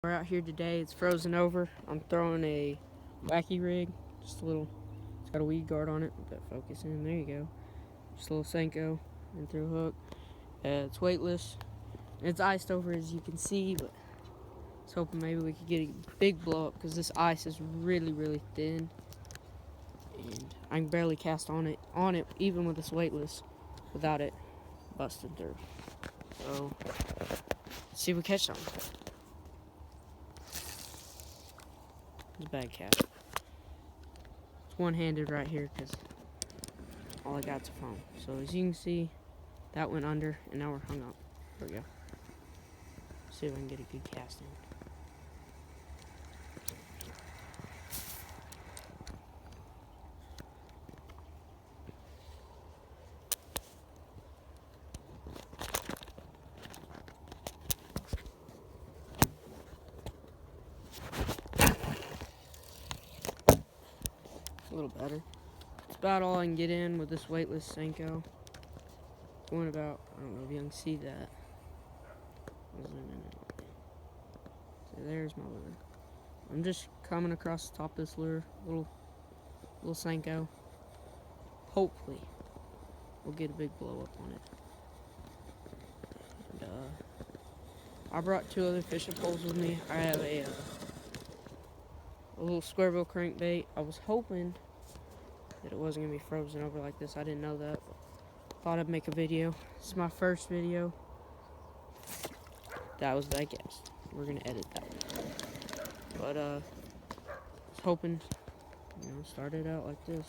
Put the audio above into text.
We're out here today. It's frozen over. I'm throwing a wacky rig. Just a little. It's got a weed guard on it. Put that focus in. There you go. Just a little Senko and through a hook. It's weightless. It's iced over, as you can see, but I was hoping maybe we could get a big blow up because this ice is really, really thin, and I can barely cast on it even with this weightless without it busting through. So let's see if we catch something. It's a bad cast. It's one-handed right here because all I got's a phone. So as you can see, that went under, and now we're hung up. There we go. See if I can get a good cast in. A little better. It's about all I can get in with this weightless Senko. Going about, I don't know if you can see that. I'll zoom in it. So there's my lure. I'm just coming across the top of this lure, little Senko. Hopefully, we'll get a big blow up on it. And, I brought 2 other fishing poles with me. I have a little square bill crankbait. I was hoping that it wasn't gonna be frozen over like this. I didn't know that. Thought I'd make a video. This is my first video. That was bad guess. We're gonna edit that one. But I was hoping, started out like this.